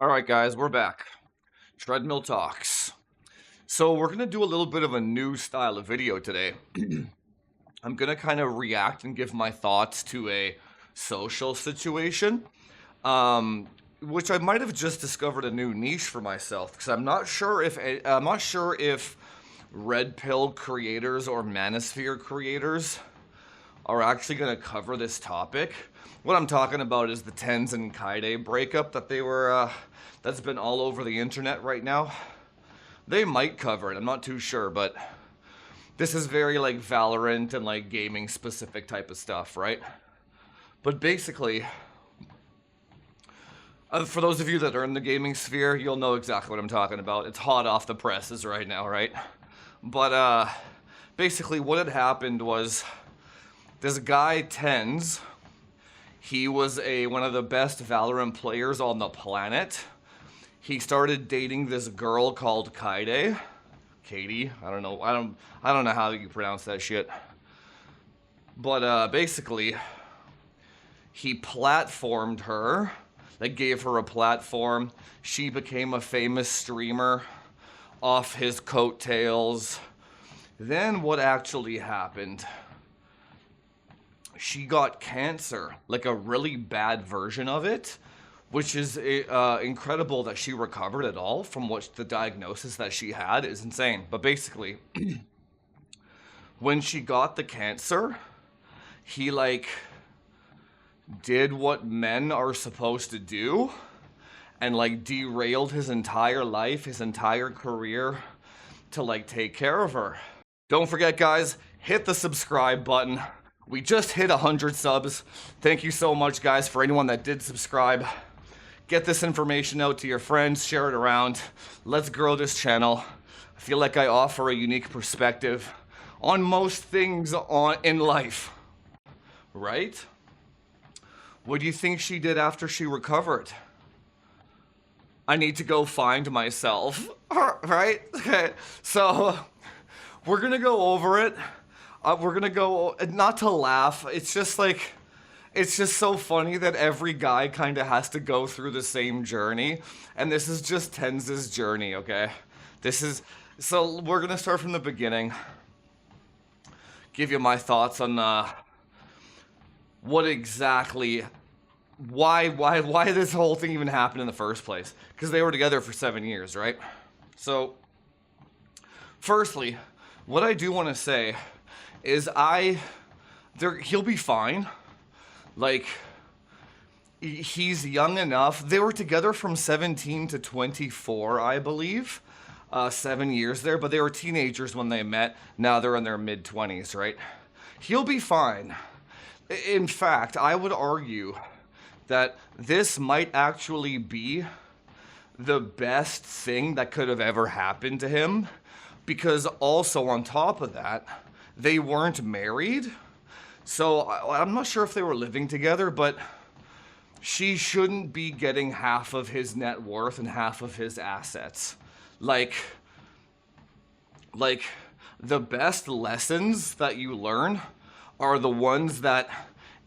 All right, guys, we're back. Treadmill Talks. So, we're going to do a little bit of a new style of video today. I'm going to kind of react and give my thoughts to a social situation, which I might have just discovered a new niche for myself because I'm not sure if red pill creators or manosphere creators are actually going to cover this topic. What I'm talking about is the Tenz and Kyedae breakup that's been all over the internet right now. They might cover it, I'm not too sure, but this is very like Valorant and like gaming specific type of stuff, right? But basically, for those of you that are in the gaming sphere, you'll know exactly what I'm talking about. It's hot off the presses right now, right? But basically what had happened was this guy Tenz, he was one of the best Valorant players on the planet. He started dating this girl called Kyedae. Kyedae, I don't know how you pronounce that shit. But basically, he platformed her, like gave her a platform. She became a famous streamer off his coattails. Then what actually happened? She got cancer, like a really bad version of it, which is incredible that she recovered at all from what the diagnosis that she had is insane. But basically, when she got the cancer, he like did what men are supposed to do and like derailed his entire life, his entire career to like take care of her. Don't forget, guys, hit the subscribe button. We just hit 100 subs. Thank you so much, guys, for anyone that did subscribe. Get this information out to your friends, share it around. Let's grow this channel. I feel like I offer a unique perspective on most things in life. Right? What do you think she did after she recovered? I need to go find myself. Right? Okay. So, we're gonna go over it. We're gonna go, not to laugh, it's just so funny that every guy kind of has to go through the same journey, and this is just Tenz's journey, okay? So we're gonna start from the beginning, give you my thoughts on what exactly, why this whole thing even happened in the first place, because they were together for 7 years, right? So, firstly, what I do want to say is he'll be fine. Like, he's young enough. They were together from 17 to 24, I believe. 7 years there, but they were teenagers when they met. Now they're in their mid-20s, right? He'll be fine. In fact, I would argue that this might actually be the best thing that could have ever happened to him, because also on top of that, they weren't married, so I'm not sure if they were living together, but she shouldn't be getting half of his net worth and half of his assets. Like the best lessons that you learn are the ones that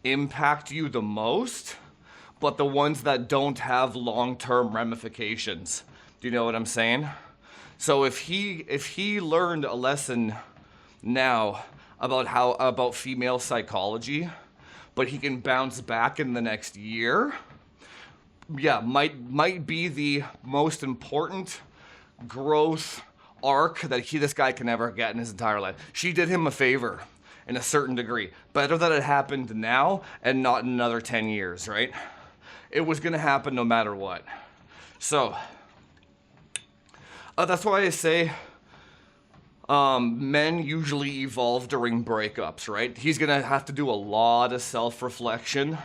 impact you the most, but the ones that don't have long-term ramifications. Do you know what I'm saying? So if he learned a lesson now about female psychology, but he can bounce back in the next year, yeah, might be the most important growth arc that this guy can ever get in his entire life. She did him a favor in a certain degree. Better that it happened now and not in another 10 years, right? It was gonna happen no matter what. So that's why I say men usually evolve during breakups, right? He's gonna have to do a lot of self-reflection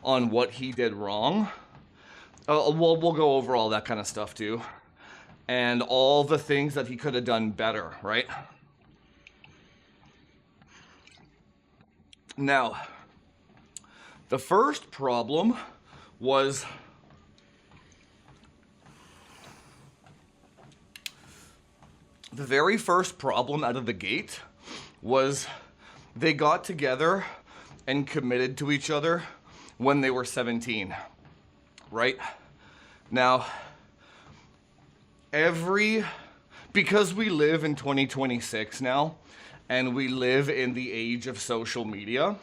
on what he did wrong. We'll go over all that kind of stuff too, and all the things that he could have done better, right? Now, the first problem was the very first problem out of the gate was they got together and committed to each other when they were 17, right? Now, because we live in 2026 now, and we live in the age of social media,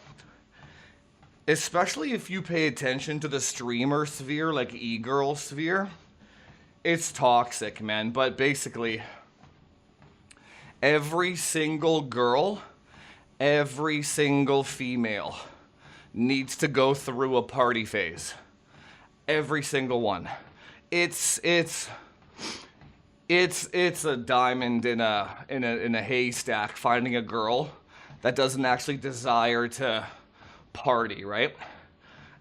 especially if you pay attention to the streamer sphere, like e-girl sphere, it's toxic, man. But basically, every single girl, every single female needs to go through a party phase. Every single one. It's a diamond in a haystack finding a girl that doesn't actually desire to party, right?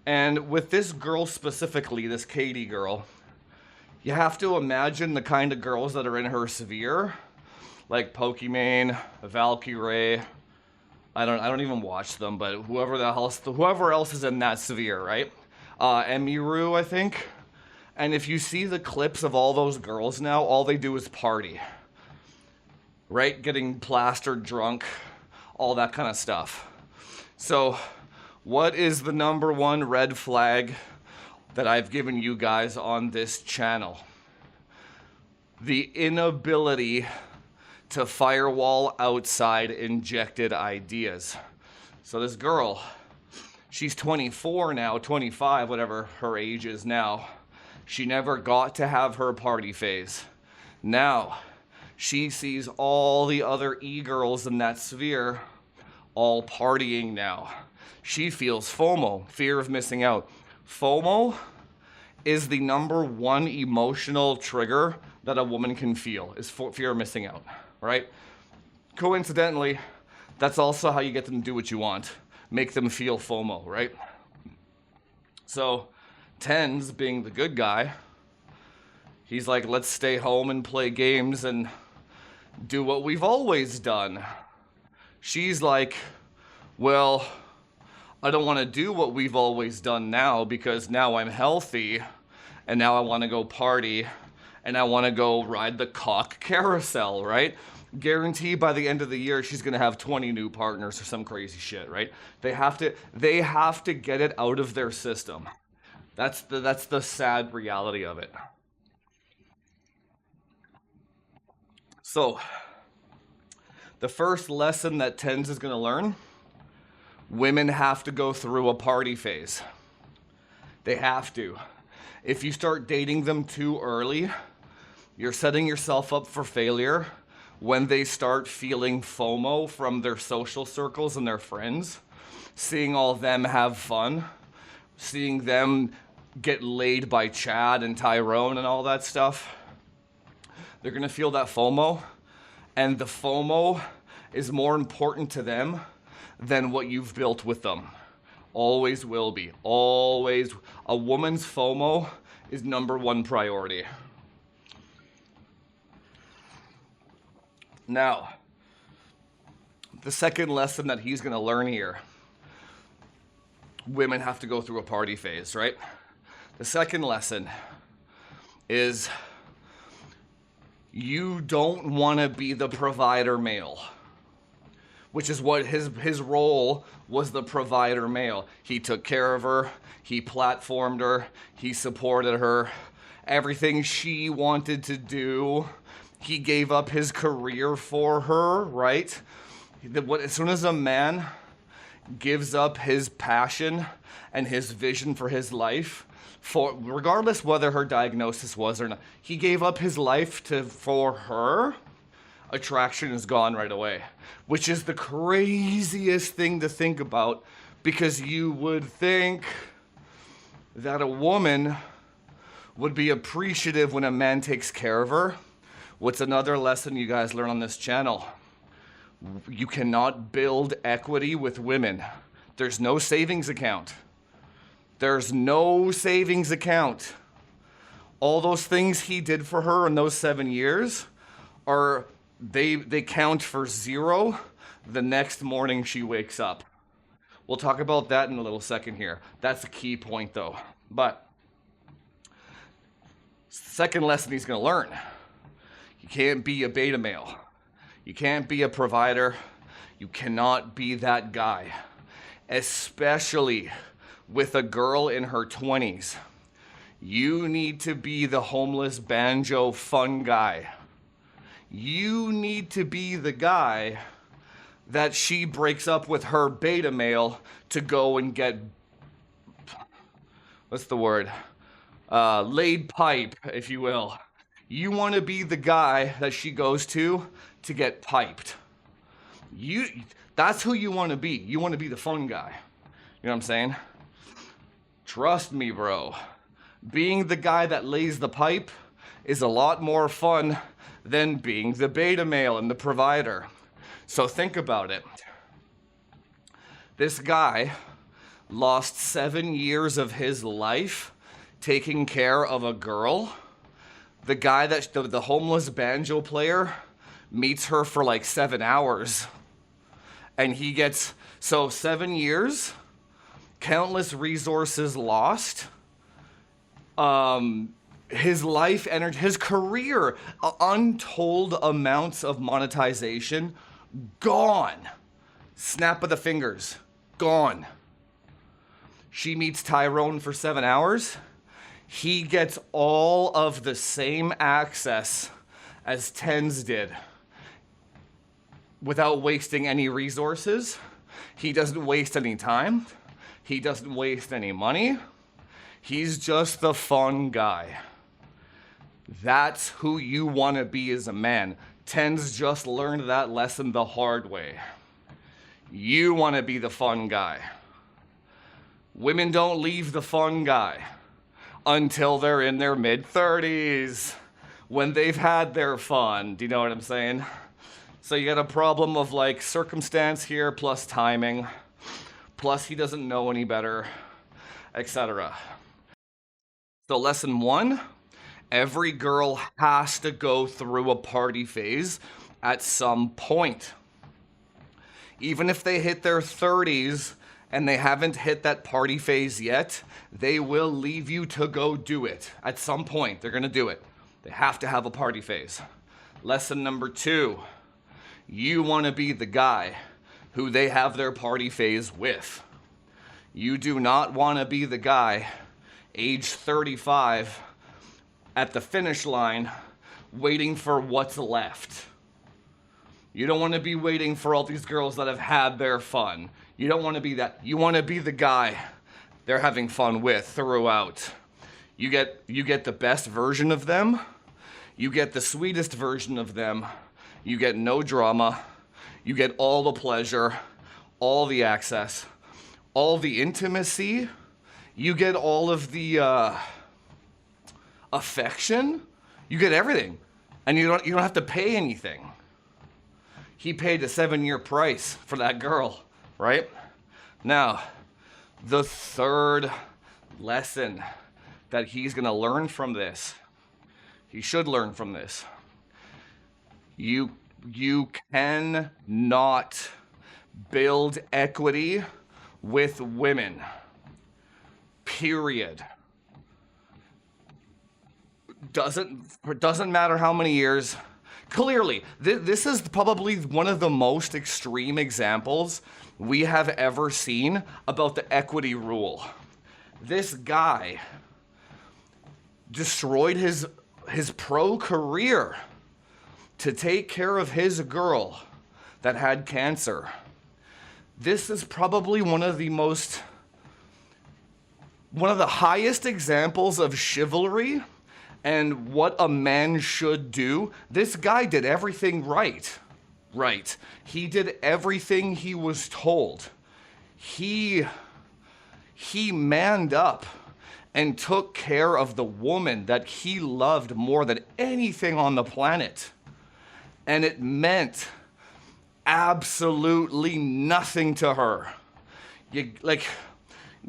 And with this girl specifically, this Kyedae girl, you have to imagine the kind of girls that are in her sphere, like Pokimane, Valkyrie. I don't even watch them, but whoever else is in that sphere, right? Emiru, I think. And if you see the clips of all those girls now, all they do is party. Right? Getting plastered drunk, all that kind of stuff. So, what is the number one red flag that I've given you guys on this channel? The inability to firewall outside injected ideas. So this girl, she's 24 now, 25, whatever her age is now. She never got to have her party phase. Now, she sees all the other e-girls in that sphere all partying now. She feels FOMO, fear of missing out. FOMO is the number one emotional trigger that a woman can feel, is fear of missing out, right? Coincidentally, that's also how you get them to do what you want. Make them feel FOMO, right? So, Tenz, being the good guy, he's like, let's stay home and play games and do what we've always done. She's like, well, I don't want to do what we've always done now because now I'm healthy and now I want to go party and I want to go ride the cock carousel, right? Guarantee by the end of the year she's gonna have 20 new partners or some crazy shit, right? They have to get it out of their system. That's the sad reality of it. So, the first lesson that Tenz is gonna learn: women have to go through a party phase. They have to. If you start dating them too early, you're setting yourself up for failure when they start feeling FOMO from their social circles and their friends, seeing all of them have fun, seeing them get laid by Chad and Tyrone and all that stuff. They're gonna feel that FOMO, and the FOMO is more important to them than what you've built with them. Always will be. Always. A woman's FOMO is number one priority. Now, the second lesson that he's gonna learn here: women have to go through a party phase, right? The second lesson is you don't wanna be the provider male, which is what his role was, the provider male. He took care of her, he platformed her, he supported her, everything she wanted to do. He gave up his career for her, right? As soon as a man gives up his passion and his vision for his life, regardless whether her diagnosis was or not, he gave up his life for her, attraction is gone right away. Which is the craziest thing to think about, because you would think that a woman would be appreciative when a man takes care of her. What's another lesson you guys learn on this channel? You cannot build equity with women. There's no savings account. There's no savings account. All those things he did for her in those 7 years they count for zero the next morning she wakes up. We'll talk about that in a little second here. That's a key point though. But second lesson he's gonna learn: you can't be a beta male. You can't be a provider. You cannot be that guy. Especially with a girl in her 20s. You need to be the homeless banjo fun guy. You need to be the guy that she breaks up with her beta male to go and get, what's the word? Laid pipe, if you will. You want to be the guy that she goes to get piped. That's who you want to be. You want to be the fun guy. You know what I'm saying? Trust me, bro. Being the guy that lays the pipe is a lot more fun than being the beta male and the provider. So think about it. This guy lost 7 years of his life taking care of a girl. The guy that the homeless banjo player meets her for like 7 hours. And he gets, so 7 years, countless resources lost. His life, energy, his career, untold amounts of monetization, gone. Snap of the fingers, gone. She meets Tyrone for 7 hours. He gets all of the same access as Tenz did without wasting any resources. He doesn't waste any time. He doesn't waste any money. He's just the fun guy. That's who you want to be as a man. Tenz just learned that lesson the hard way. You want to be the fun guy. Women don't leave the fun guy until they're in their mid-30s, when they've had their fun. Do you know what I'm saying? So you got a problem of like circumstance here, plus timing, plus he doesn't know any better, etc. So lesson 1, every girl has to go through a party phase at some point. Even if they hit their 30s and they haven't hit that party phase yet, they will leave you to go do it. At some point, they're gonna do it. They have to have a party phase. Lesson number 2, you wanna be the guy who they have their party phase with. You do not wanna be the guy, age 35, at the finish line, waiting for what's left. You don't want to be waiting for all these girls that have had their fun. You don't want to be that. You want to be the guy they're having fun with throughout. You get the best version of them. You get the sweetest version of them. You get no drama. You get all the pleasure, all the access, all the intimacy. You get all of the affection. You get everything, and you don't have to pay anything. He paid a 7-year price for that girl, right? Now, the third lesson that he's gonna learn from this, he should learn from this. You cannot build equity with women, period. Doesn't matter how many years. Clearly, this is probably one of the most extreme examples we have ever seen about the equity rule. This guy destroyed his pro career to take care of his girl that had cancer. This is probably one of the highest examples of chivalry and what a man should do. This guy did everything right. He did everything he was told. He manned up and took care of the woman that he loved more than anything on the planet. And it meant absolutely nothing to her.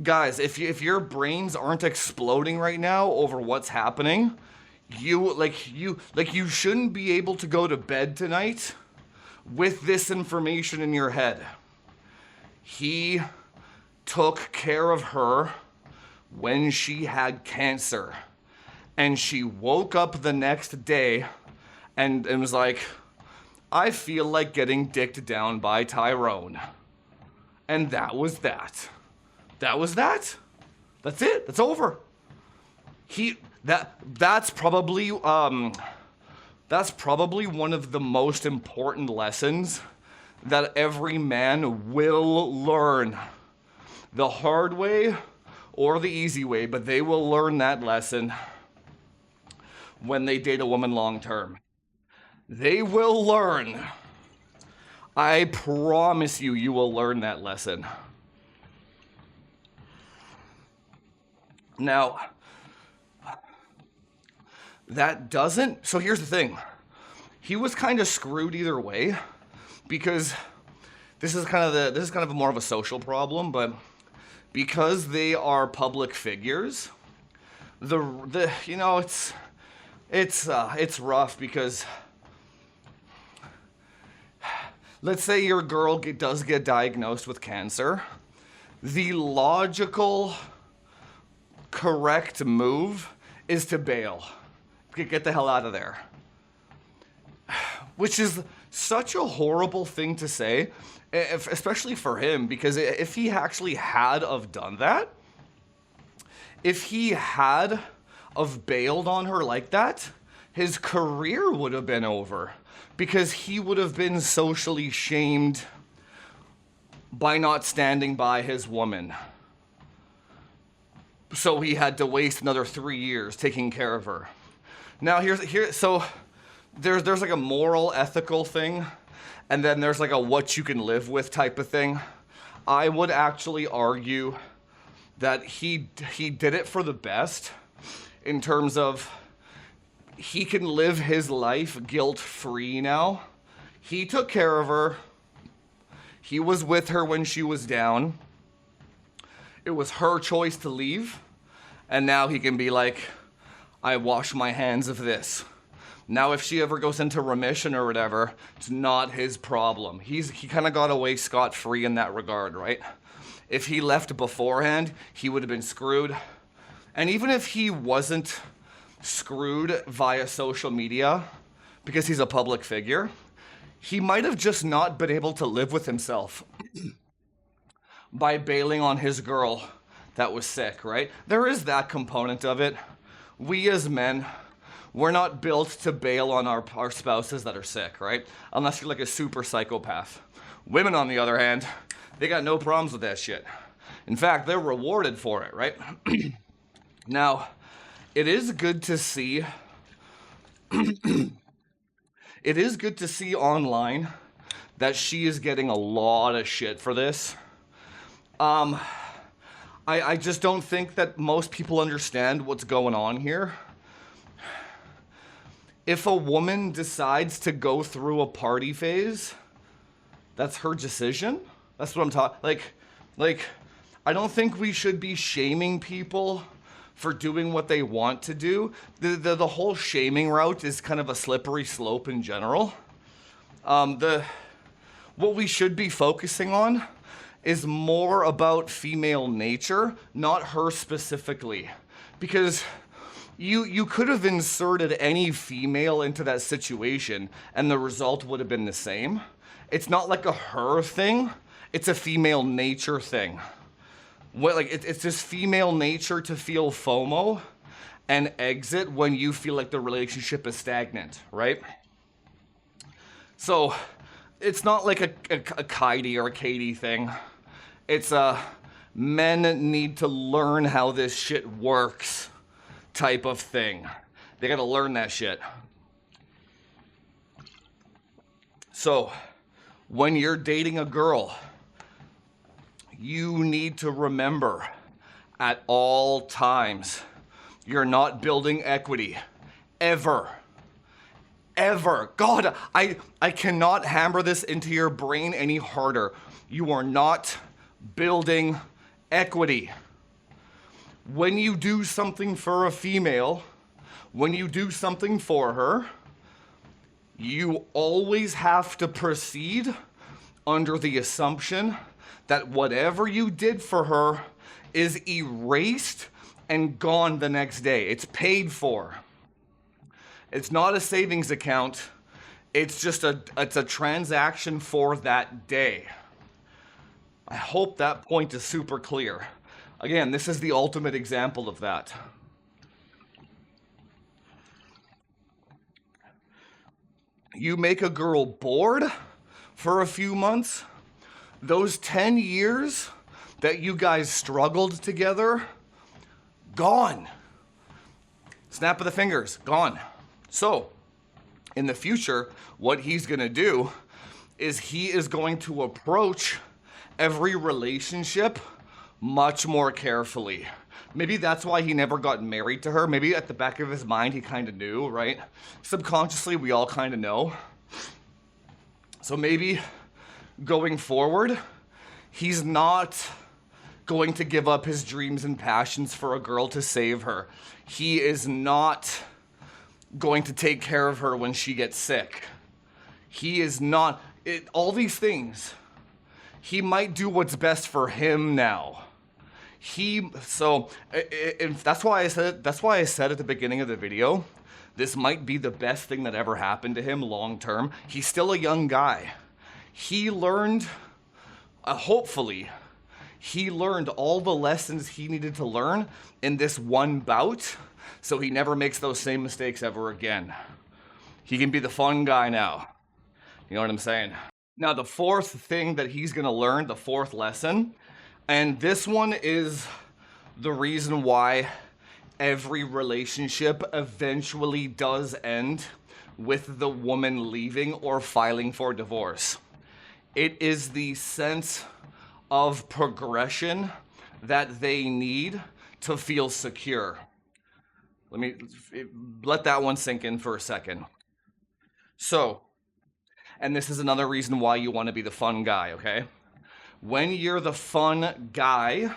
Guys, if your brains aren't exploding right now over what's happening, you shouldn't be able to go to bed tonight with this information in your head. He took care of her when she had cancer, and she woke up the next day and was like, I feel like getting dicked down by Tyrone. And that was that. That was that. That's it. That's over. he that's probably that's probably one of the most important lessons that every man will learn. The hard way or the easy way, but they will learn that lesson when they date a woman long term. They will learn. I promise you, you will learn that lesson. Now, that doesn't. So here's the thing. He was kind of screwed either way, because this is kind of more of a social problem, but because they are public figures, the you know it's rough because let's say your girl does get diagnosed with cancer, the logical correct move is to bail. Get the hell out of there. Which is such a horrible thing to say, especially for him, because if he actually had of done that, if he had of bailed on her like that, his career would have been over, because he would have been socially shamed by not standing by his woman. So he had to waste another 3 years taking care of her. Now so there's like a moral, ethical thing, and then there's like a what you can live with type of thing. I would actually argue that he did it for the best, in terms of he can live his life guilt-free now. He took care of her. He was with her when she was down. It was her choice to leave, and now he can be like, I wash my hands of this. Now, if she ever goes into remission or whatever, it's not his problem. He kind of got away scot-free in that regard, right? If he left beforehand, he would have been screwed. And even if he wasn't screwed via social media, because he's a public figure, he might have just not been able to live with himself by bailing on his girl that was sick, right? There is that component of it. We as men, we're not built to bail on our spouses that are sick, right? Unless you're like a super psychopath. Women, on the other hand, they got no problems with that shit. In fact, they're rewarded for it, right? Now, it is good to see, it is good to see online that she is getting a lot of shit for this. I just don't think that most people understand what's going on here. If a woman decides to go through a party phase, that's her decision. That's what I'm talking. Like, I don't think we should be shaming people for doing what they want to do. The whole shaming route is kind of a slippery slope in general. What we should be focusing on is more about female nature, not her specifically. Because you could have inserted any female into that situation and the result would have been the same. It's not like a her thing, it's a female nature thing. It's just female nature to feel FOMO and exit when you feel like the relationship is stagnant, right? So it's not like a Kyedae or a Kyedae thing. It's men need to learn how this shit works type of thing. They gotta learn that shit. So when you're dating a girl, you need to remember at all times, you're not building equity. Ever. Ever. God, I cannot hammer this into your brain any harder. You are not building equity. When you do something for a female, when you do something for her, you always have to proceed under the assumption that whatever you did for her is erased and gone the next day. It's paid for. It's not a savings account. It's just it's a transaction for that day. I hope that point is super clear. Again, this is the ultimate example of that. You make a girl bored for a few months, those 10 years that you guys struggled together, gone. Snap of the fingers, gone. So, in the future, what he's gonna do is he is going to approach every relationship much more carefully. Maybe that's why he never got married to her. Maybe at the back of his mind, he kind of knew, right? Subconsciously, we all kind of know. So maybe going forward, he's not going to give up his dreams and passions for a girl to save her. He is not going to take care of her when she gets sick. He is not, all these things. He might do what's best for him now. That's why I said at the beginning of the video, this might be the best thing that ever happened to him long term. He's still a young guy. He learned, hopefully, he learned all the lessons he needed to learn in this one bout, so he never makes those same mistakes ever again. He can be the fun guy now. You know what I'm saying? Now, the fourth thing that he's gonna learn, the fourth lesson, and this one is the reason why every relationship eventually does end with the woman leaving or filing for divorce. It is the sense of progression that they need to feel secure. Let that one sink in for a second. So, and this is another reason why you want to be the fun guy, okay? When you're the fun guy,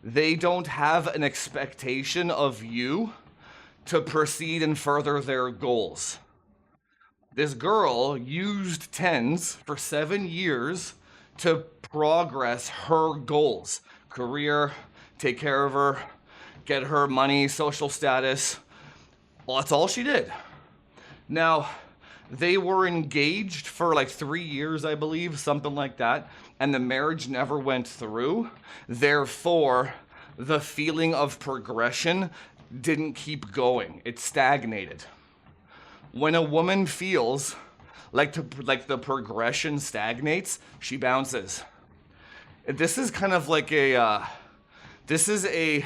they don't have an expectation of you to proceed and further their goals. This girl used Tenz for 7 years to progress her goals. Career, take care of her, get her money, social status. Well, that's all she did. Now, they were engaged for like 3 years, I believe, something like that, and the marriage never went through. Therefore, the feeling of progression didn't keep going. It stagnated. When a woman feels like the progression stagnates, she bounces. This is kind of like this is a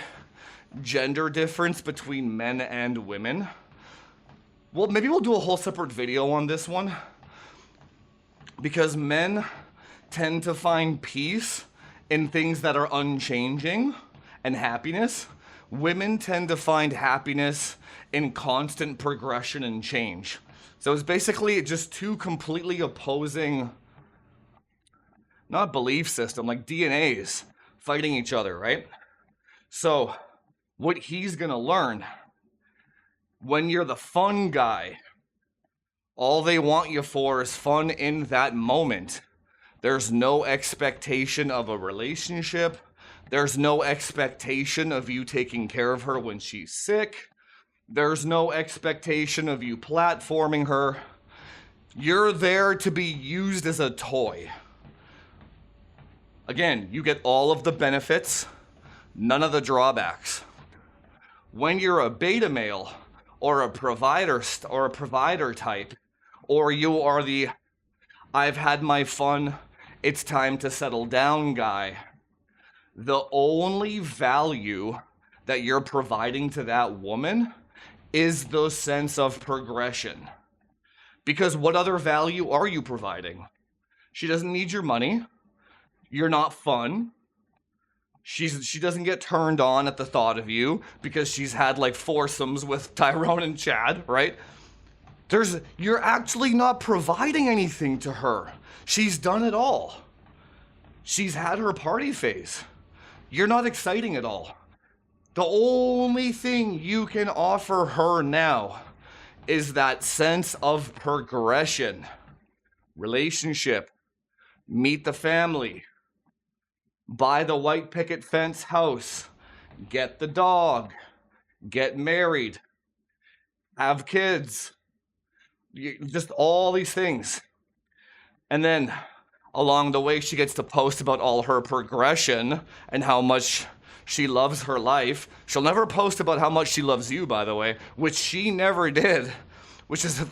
gender difference between men and women. Well, maybe we'll do a whole separate video on this one, because men tend to find peace in things that are unchanging and happiness. Women tend to find happiness in constant progression and change. So it's basically just two completely opposing, not belief system, like DNAs fighting each other, right? So what he's gonna learn, when you're the fun guy, all they want you for is fun in that moment. There's no expectation of a relationship. There's no expectation of you taking care of her when she's sick. There's no expectation of you platforming her. You're there to be used as a toy. Again, you get all of the benefits, none of the drawbacks. When you're a beta male or a provider type, or you are the I've had my fun, it's time to settle down guy, the only value that you're providing to that woman is the sense of progression. Because what other value are you providing? She doesn't need your money. You're not fun. She doesn't get turned on at the thought of you because she's had like foursomes with Tyrone and Chad, right? You're actually not providing anything to her. She's done it all. She's had her party phase. You're not exciting at all. The only thing you can offer her now is that sense of progression, relationship, meet the family, buy the white picket fence house, get the dog, get married, have kids, just all these things. And then along the way, she gets to post about all her progression and how much she loves her life. She'll never post about how much she loves you, by the way, which she never did, which is,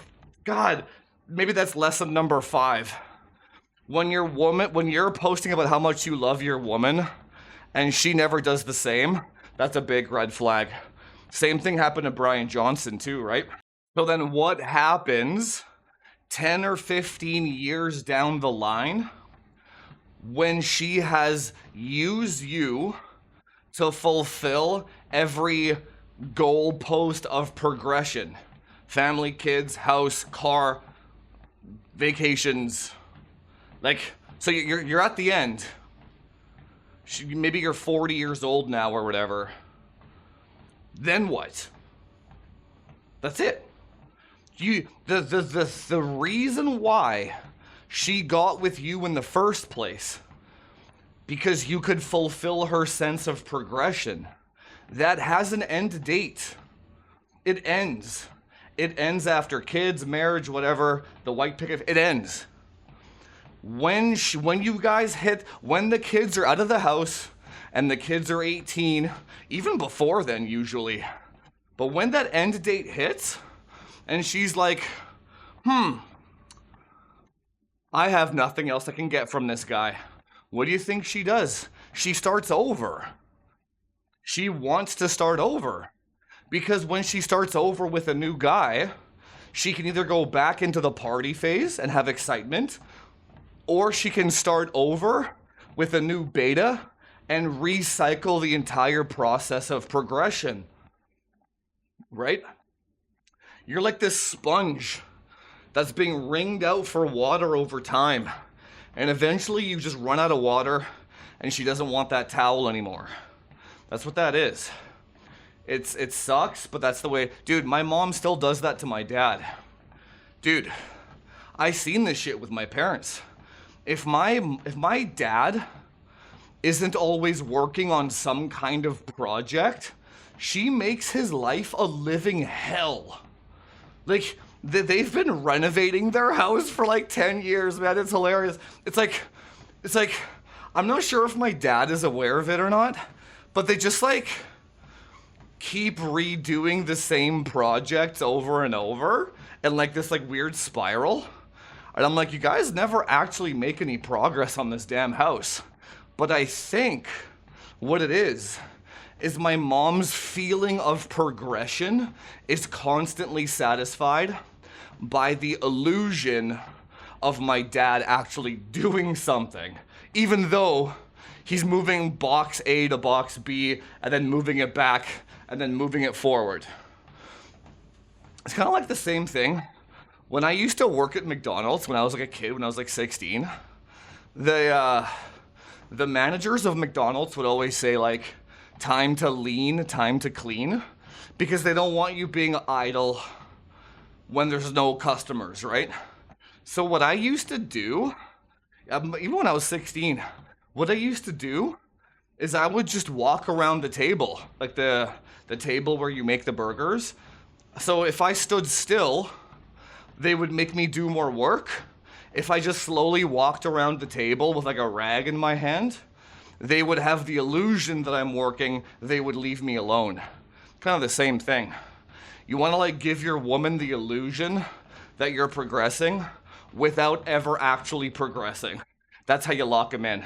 God, maybe that's lesson number 5. When you're posting about how much you love your woman and she never does the same, that's a big red flag. Same thing happened to Brian Johnson too, right? So then what happens 10 or 15 years down the line when she has used you to fulfill every goalpost of progression? Family, kids, house, car, vacations. Like, so you're at the end. Maybe you're 40 years old now or whatever. Then what? That's it. The reason why she got with you in the first place, because you could fulfill her sense of progression. That has an end date. It ends. It ends after kids, marriage, whatever, the white picket, it ends. When the kids are out of the house and the kids are 18, even before then usually, but when that end date hits and she's like, I have nothing else I can get from this guy. What do you think she does? She starts over. She wants to start over. Because when she starts over with a new guy, she can either go back into the party phase and have excitement, or she can start over with a new beta and recycle the entire process of progression. Right? You're like this sponge that's being wringed out for water over time. And eventually you just run out of water and she doesn't want that towel anymore. That's what that is. It sucks, but that's the way. Dude, my mom still does that to my dad. Dude, I seen this shit with my parents. If my dad isn't always working on some kind of project, she makes his life a living hell. Like, they've been renovating their house for like 10 years, man. It's hilarious. It's like, I'm not sure if my dad is aware of it or not, but they just like keep redoing the same projects over and over and like this like weird spiral. And I'm like, you guys never actually make any progress on this damn house. But I think what it is my mom's feeling of progression is constantly satisfied by the illusion of my dad actually doing something, even though he's moving box A to box B and then moving it back and then moving it forward. It's kind of like the same thing. When I used to work at McDonald's when I was like a kid, when I was like 16, the managers of McDonald's would always say like, time to lean, time to clean, because they don't want you being idle when there's no customers, right? So what I used to do, even when I was 16, what I used to do is I would just walk around the table, like the table where you make the burgers. So if I stood still, they would make me do more work. If I just slowly walked around the table with like a rag in my hand, they would have the illusion that I'm working, they would leave me alone. Kind of the same thing. You want to like give your woman the illusion that you're progressing without ever actually progressing. That's how you lock them in.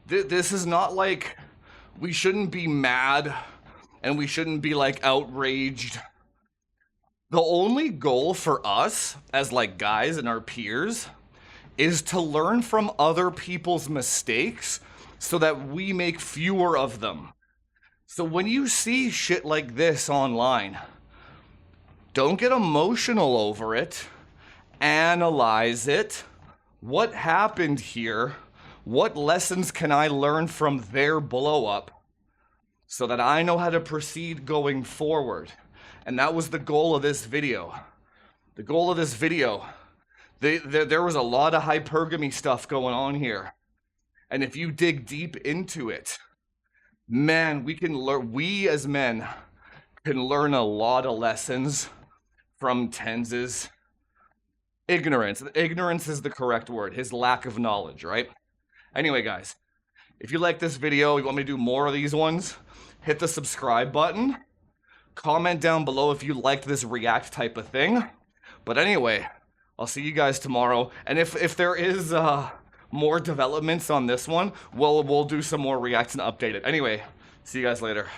This is not like, we shouldn't be mad and we shouldn't be like outraged. The only goal for us as like guys and our peers is to learn from other people's mistakes so that we make fewer of them. So when you see shit like this online, don't get emotional over it. Analyze it. What happened here? What lessons can I learn from their blow up so that I know how to proceed going forward? And that was the goal of this video. The goal of this video, there was a lot of hypergamy stuff going on here. And if you dig deep into it, man, we as men can learn a lot of lessons from Tenz's ignorance. Ignorance is the correct word, his lack of knowledge, right? Anyway, guys, if you like this video, you want me to do more of these ones, hit the subscribe button. Comment down below if you liked this react type of thing. But anyway, I'll see you guys tomorrow. And if there is more developments on this one, we'll do some more reacts and update it. Anyway, see you guys later.